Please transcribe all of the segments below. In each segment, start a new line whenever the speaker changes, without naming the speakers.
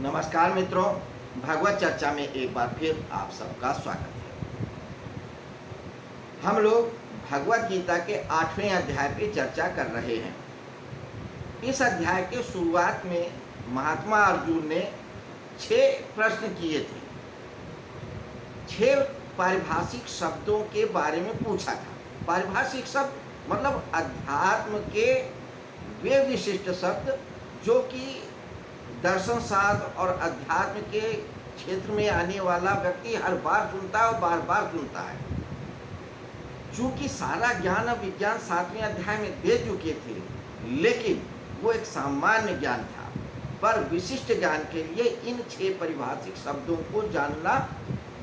नमस्कार मित्रों, भगवत चर्चा में एक बार फिर आप सबका स्वागत है। हम लोग भगवत गीता के 8वें अध्याय पे चर्चा कर रहे हैं। इस अध्याय के शुरुआत में महात्मा अर्जुन ने 6 प्रश्न किए थे। 6 पारिभाषिक शब्दों के बारे में पूछा था। पारिभाषिक शब्द मतलब अध्यात्म के वे विशिष्ट शब्द जो कि दर्शन शास्त्र और अध्यात्म के क्षेत्र में आने वाला व्यक्ति हर बार सुनता है और बार बार सुनता है। चूंकि सारा ज्ञान और विज्ञान 7वें अध्याय में दे चुके थे, लेकिन वो एक सामान्य ज्ञान था। पर विशिष्ट ज्ञान के लिए इन 6 पारिभाषिक शब्दों को जानना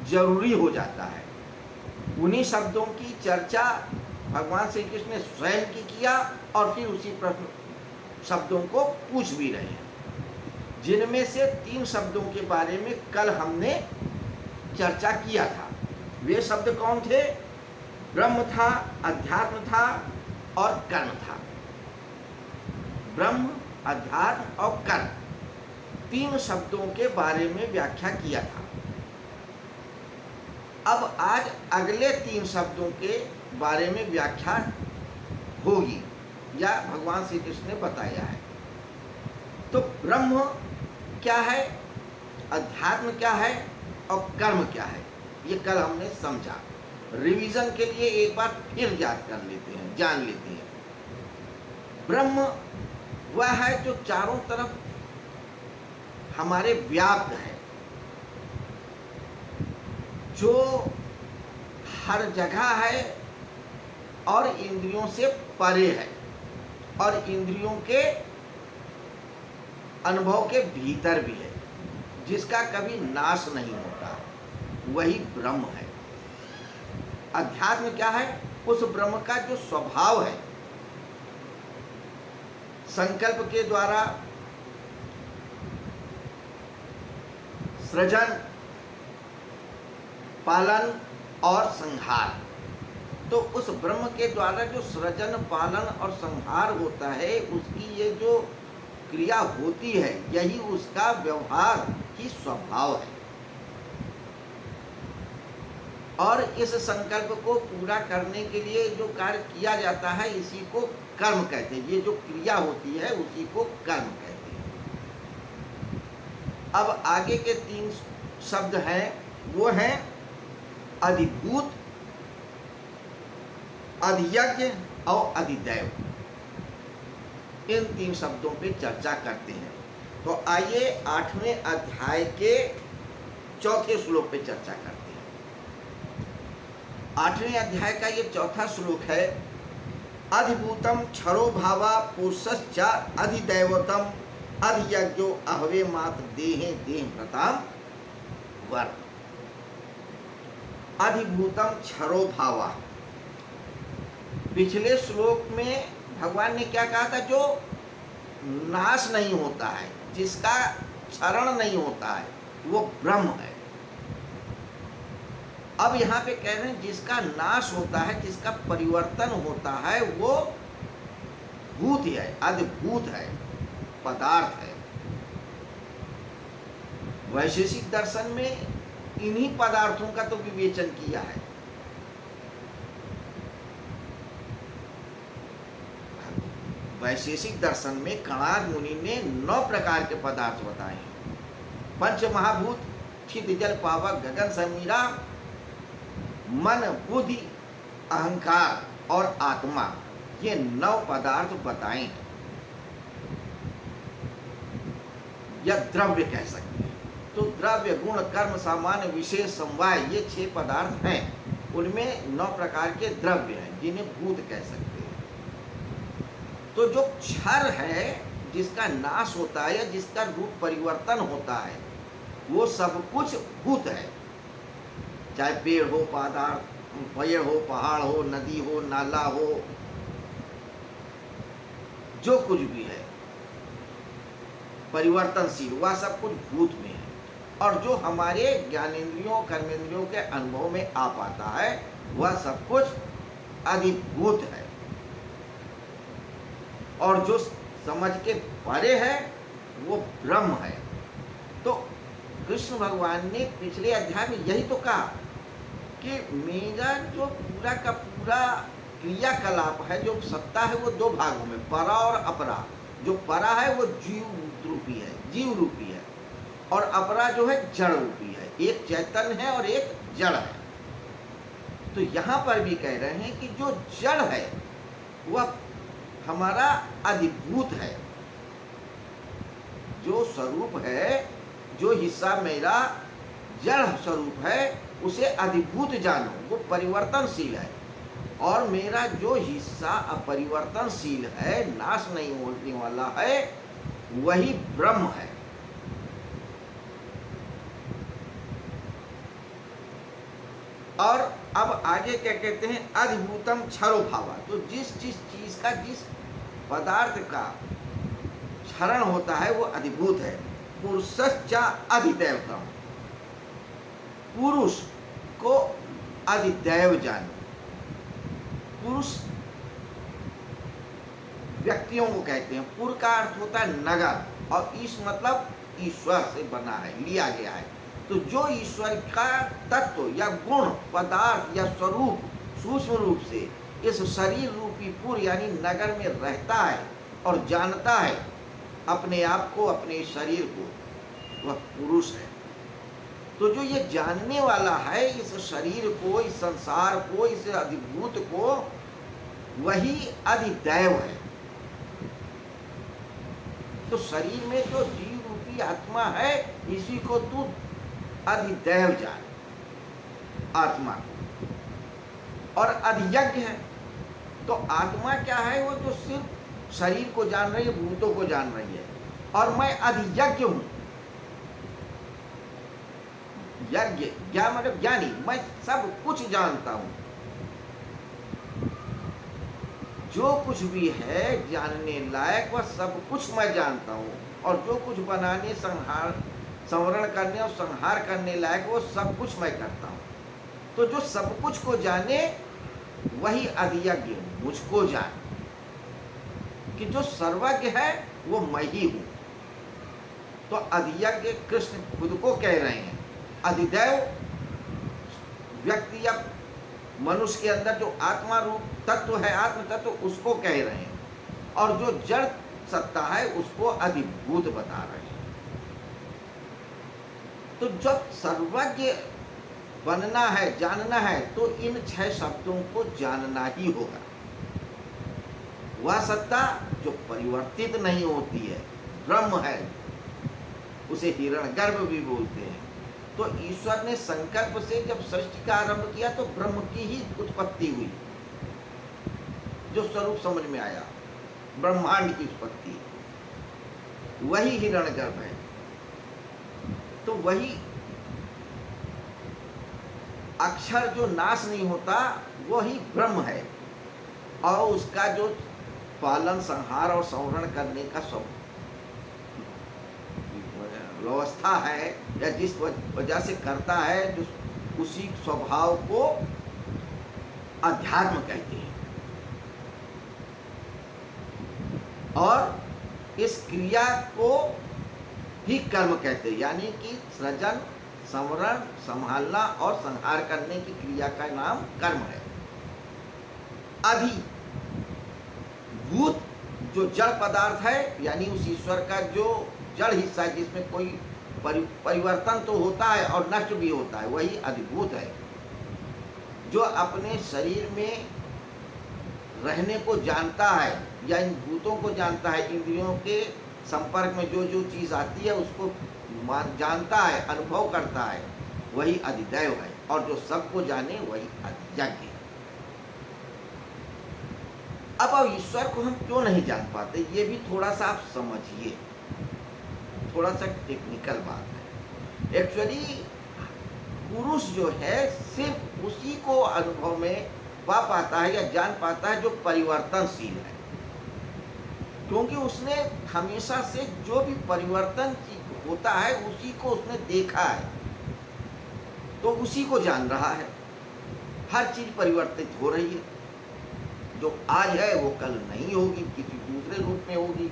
जरूरी हो जाता है। उन्हीं शब्दों की चर्चा भगवान श्री कृष्ण ने स्वयं की किया और फिर उसी प्रश्न शब्दों को पूछ भी रहे हैं, जिनमें से 3 शब्दों के बारे में कल हमने चर्चा किया था। वे शब्द कौन थे? ब्रह्म था, अध्यात्म था और कर्म था। ब्रह्म, अध्यात्म और कर्म, 3 शब्दों के बारे में व्याख्या किया था। अब आज अगले 3 शब्दों के बारे में व्याख्या होगी या भगवान श्री कृष्ण ने बताया है। तो ब्रह्म क्या है, अध्यात्म क्या है और कर्म क्या है, ये कल हमने समझा। रिवीजन के लिए एक बार फिर याद कर लेते हैं, जान लेते हैं। ब्रह्म वह है जो चारों तरफ हमारे व्याप्त है, जो हर जगह है और इंद्रियों से परे है और इंद्रियों के अनुभव के भीतर भी है, जिसका कभी नाश नहीं होता, वही ब्रह्म है। अध्यात्म क्या है? उस ब्रह्म का जो स्वभाव है, संकल्प के द्वारा सृजन, पालन और संहार। तो उस ब्रह्म के द्वारा जो सृजन, पालन और संहार होता है, उसकी ये जो क्रिया होती है, यही उसका व्यवहार की स्वभाव है। और इस संकल्प को पूरा करने के लिए जो कार्य किया जाता है, इसी को कर्म कहते हैं। ये जो क्रिया होती है उसी को कर्म कहते हैं। अब आगे के 3 शब्द हैं, वो हैं अधिभूत, अधियज्ञ और अधिदैव। इन 3 शब्दों पे चर्चा करते हैं। तो आइए 8वें अध्याय के 4थे श्लोक पे चर्चा करते हैं। 8वें अध्याय का ये 4था श्लोक है, अधिभूतम क्षरो भावा पुरुषश्च अधिदैवतम अधियज्ञो अहवे मात्र देहे देहभृताम वर। अधिभूतम क्षरो भावा। पिछले श्लोक में भगवान ने क्या कहा था? जो नाश नहीं होता है, जिसका क्षरण नहीं होता है, वो ब्रह्म है। अब यहाँ पे कह रहे हैं जिसका नाश होता है, जिसका परिवर्तन होता है, वो भूत है, अद्भुत है, पदार्थ है। वैशेषिक दर्शन में इन्हीं पदार्थों का तो विवेचन किया है। वैशेषिक दर्शन में कणाद मुनि ने 9 प्रकार के पदार्थ बताए हैं। पंच महाभूत, क्षित जल पावक गगन समीरा, मन, बुद्धि, अहंकार और आत्मा, ये 9 पदार्थ बताए हैं, या द्रव्य कह सकते हैं। तो द्रव्य, गुण, कर्म, सामान्य, विशेष, समवाय, ये 6 पदार्थ हैं। उनमें 9 प्रकार के द्रव्य हैं जिन्हें भूत कह सकते हैं। तो जो क्षर है, जिसका नाश होता है या जिसका रूप परिवर्तन होता है, वो सब कुछ भूत है। चाहे पेड़ हो, पेड़ हो, पहाड़ हो, नदी हो, नाला हो, जो कुछ भी है परिवर्तनशील, वह सब कुछ भूत में है। और जो हमारे ज्ञानेंद्रियों, कर्मेंद्रियों के अनुभव में आ पाता है, वह सब कुछ अधिभूत है। और जो समझ के परे है, वो ब्रह्म है। तो कृष्ण भगवान ने पिछले अध्याय में यही तो कहा कि मेरा जो पूरा का पूरा क्रियाकलाप है, जो सत्ता है, वो दो भागों में, परा और अपरा। जो परा है वो जीव रूपी है, जीव रूपी है, और अपरा जो है जड़ रूपी है। एक चैतन्य है और एक जड़ है। तो यहाँ पर भी कह रहे हैं कि जो जड़ है वह हमारा अधिभूत है, जो स्वरूप है, जो हिस्सा मेरा जड़ स्वरूप है, उसे अधिभूत जानो, वो परिवर्तनशील है। और मेरा जो हिस्सा अपरिवर्तनशील है, नाश नहीं होने वाला है, वही ब्रह्म है। और अब आगे क्या कहते हैं, अधिभूतम क्षरो भावा। तो जिस चीज का, जिस पदार्थ का क्षरण होता है वो अधिभूत है। पुरुषश्च अधिदैवतम, पुरुष को अधिदैव जानो। पुरुष व्यक्तियों को कहते हैं। पुर का अर्थ होता है नगर, और ईश मतलब ईश्वर से बना है, लिया गया है। तो जो ईश्वर का तत्व या गुण, पदार्थ या स्वरूप सूक्ष्म रूप से इस शरीर रूपी पुर यानी नगर में रहता है और जानता है अपने आप को, अपने शरीर को, वह पुरुष है। तो जो ये जानने वाला है इस शरीर को, इस संसार को, इस अधिभूत को, वही अधिदैव है। तो शरीर में जो जीव रूपी आत्मा है, इसी को तू अधिदैव जान, आत्मा को। और अधियज्ञ है, तो आत्मा क्या है, वो जो सिर्फ शरीर को जान रही है, भूतों को जान रही है। और मैं अधियज्ञ हूं। यज्ञ, ज्ञान मतलब ज्ञानी, मैं सब कुछ जानता हूं। जो कुछ भी है जानने लायक, वह सब कुछ मैं जानता हूं। और जो कुछ बनाने, संवरण करने और संहार करने लायक, वो सब कुछ मैं करता हूं। तो जो सब कुछ को जाने वही अधियज्ञ, मुझको जान। कि जो सर्वज्ञ है वो मैं ही हूं। तो अधियज्ञ कृष्ण खुद को कह रहे हैं। अधिदैव व्यक्ति या मनुष्य के अंदर जो आत्मा रूप तत्व है, आत्म तत्व, उसको कह रहे हैं। और जो जड़ सत्ता है उसको अधिभूत बता रहे हैं। तो जब सर्वज्ञ बनना है, जानना है, तो इन 6 शब्दों को जानना ही होगा। वह सत्ता जो परिवर्तित नहीं होती है, ब्रह्म है, उसे हिरण्यगर्भ भी बोलते हैं। तो ईश्वर ने संकल्प से जब सृष्टि का आरंभ किया तो ब्रह्म की ही उत्पत्ति हुई, जो स्वरूप समझ में आया, ब्रह्मांड की उत्पत्ति, वही हिरण्यगर्भ है। तो वही अक्षर जो नाश नहीं होता, वही ब्रह्म है। और उसका जो पालन, संहार और संवरण करने का व्यवस्था है, या जिस वजह से करता है, जो उसी स्वभाव को अध्यात्म कहते हैं। और इस क्रिया को ही कर्म कहते हैं। यानी कि सृजन, संवरण, संभालना और संहार करने की क्रिया का नाम कर्म है। अधिभूत जो जड़ पदार्थ है, यानी उस ईश्वर का जो जड़ हिस्सा है, जिसमें कोई परिवर्तन तो होता है और नष्ट भी होता है, वही अधिभूत है। जो अपने शरीर में रहने को जानता है, या इन भूतों को जानता है, इंद्रियों के संपर्क में जो जो चीज़ आती है उसको जानता है, अनुभव करता है, वही अधिदैव है। और जो सबको जाने वही अधियज्ञ है। अब ईश्वर को हम क्यों नहीं जान पाते, ये भी थोड़ा सा आप समझिए। थोड़ा सा टेक्निकल बात है। एक्चुअली पुरुष जो है सिर्फ उसी को अनुभव में पा पाता है या जान पाता है जो परिवर्तनशील है। क्योंकि उसने हमेशा से जो भी परिवर्तन होता है उसी को उसने देखा है, तो उसी को जान रहा है। हर चीज़ परिवर्तित हो रही है। जो आज है वो कल नहीं होगी, किसी दूसरे रूप में होगी।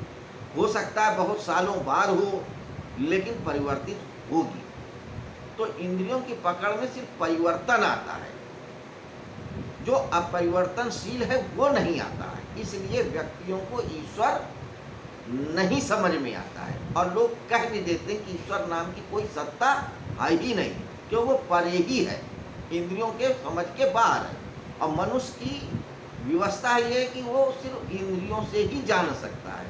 हो सकता है बहुत सालों बाद हो, लेकिन परिवर्तित होगी। तो इंद्रियों की पकड़ में सिर्फ परिवर्तन आता है, जो अपरिवर्तनशील है वो नहीं आता है। इसलिए व्यक्तियों को ईश्वर नहीं समझ में आता है, और लोग कह भी देते हैं कि ईश्वर नाम की कोई सत्ता है ही नहीं, क्यों वो परे ही है, इंद्रियों के समझ के बाहर है। और मनुष्य की व्यवस्था ये है कि वो सिर्फ इंद्रियों से ही जान सकता है,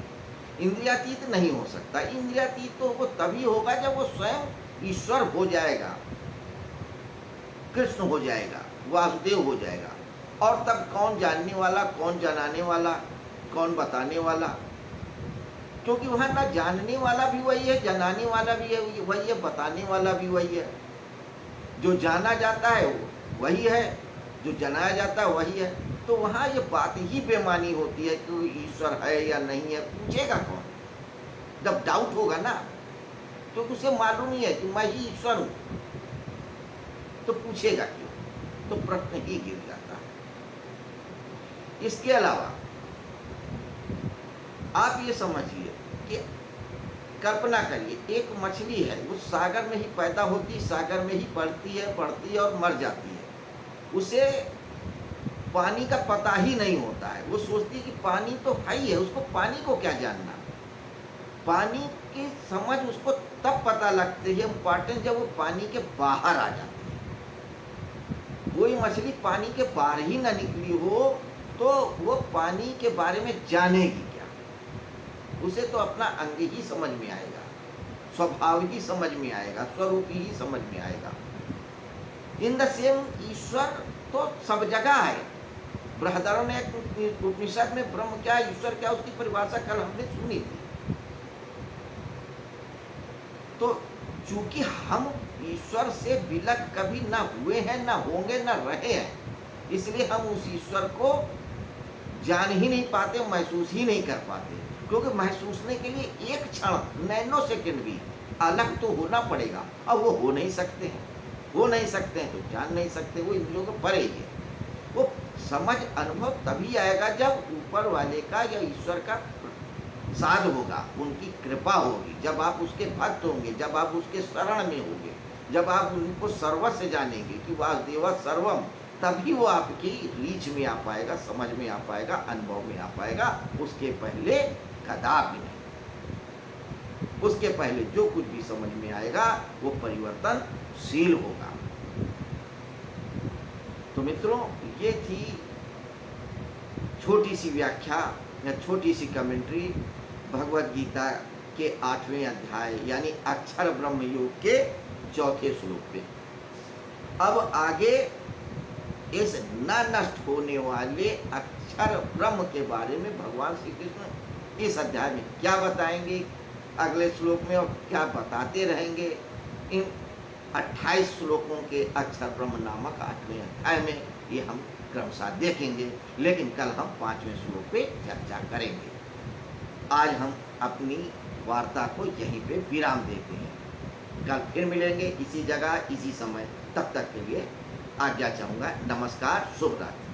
इंद्रियातीत नहीं हो सकता। इंद्रियातीत तो वो तभी होगा जब वो स्वयं ईश्वर हो जाएगा, कृष्ण हो जाएगा, वासुदेव हो जाएगा। और तब कौन जानने वाला, कौन जनाने वाला, कौन बताने वाला, क्योंकि वहाँ ना जानने वाला भी वही है, जनाने वाला भी है वही है, बताने वाला भी वही है। जो जाना जाता है वो वही है, जो जनाया जाता है वही है। तो वहाँ ये बात ही बेमानी होती है कि ईश्वर है या नहीं है, पूछेगा कौन जब डाउट होगा ना, क्योंकि उसे मालूम ही है कि मैं ही ईश्वर हूँ, तो पूछेगा क्यों, तो प्रश्न ही गिर जाता है। इसके अलावा आप ये समझिए कि कल्पना करिए, एक मछली है, वो सागर में ही पैदा होती, सागर में ही बढ़ती है और मर जाती है। उसे पानी का पता ही नहीं होता है, वो सोचती है कि पानी तो है ही है, उसको पानी को क्या जानना। पानी की समझ उसको तब पता लगती है इम्पॉर्टेंट, जब वो पानी के बाहर आ जाती है। कोई मछली पानी के बाहर ही ना निकली हो तो वो पानी के बारे में जानेगी क्या। उसे तो अपना अंग ही समझ में आएगा, स्वभाव ही समझ में आएगा, स्वरूप ही समझ में आएगा। इन द सेम ईश्वर तो सब जगह है। बृहदारों ने एक उपनिषद में ब्रह्म क्या, ईश्वर क्या, उसकी परिभाषा कल हमने सुनी थी। तो चूंकि हम ईश्वर से विलग कभी ना हुए हैं, ना होंगे, ना रहे हैं, इसलिए हम उस ईश्वर को जान ही नहीं पाते, महसूस ही नहीं कर पाते। क्योंकि महसूसने के लिए एक क्षण, नैनो सेकंड भी अलग तो होना पड़ेगा, और वो हो नहीं सकते हैं। हो नहीं सकते हैं तो जान नहीं सकते, वो इंद्रियों को परे ही है। वो समझ अनुभव तभी आएगा जब ऊपर वाले का या ईश्वर का साध होगा, उनकी कृपा होगी, जब आप उसके भक्त होंगे, जब आप उसके शरण में होंगे, जब आप उनको सर्वस्व जानेंगे कि वासुदेव सर्वम, तभी वो आपकी रीच में आ पाएगा, समझ में आ पाएगा, अनुभव में आ पाएगा। उसके पहले कदापि नहीं। उसके पहले जो कुछ भी समझ में आएगा वो परिवर्तनशील होगा। तो मित्रों, ये थी छोटी सी व्याख्या या छोटी सी कमेंट्री भगवद गीता के 8वें अध्याय यानी अक्षर ब्रह्म योग के 4थे श्लोक पे। अब आगे इस न नष्ट होने वाले अक्षर ब्रह्म के बारे में भगवान श्री कृष्ण इस अध्याय में क्या बताएंगे अगले श्लोक में, और क्या बताते रहेंगे इन 28 श्लोकों के अक्षर ब्रह्म नामक 8वें अध्याय में, ये हम क्रमशः देखेंगे। लेकिन कल हम 5वें श्लोक पे चर्चा करेंगे। आज हम अपनी वार्ता को यहीं पे विराम देते हैं। कल फिर मिलेंगे इसी जगह, इसी समय। तब तक के लिए आज्ञा चाहूँगा। नमस्कार, शुभ रात्रि।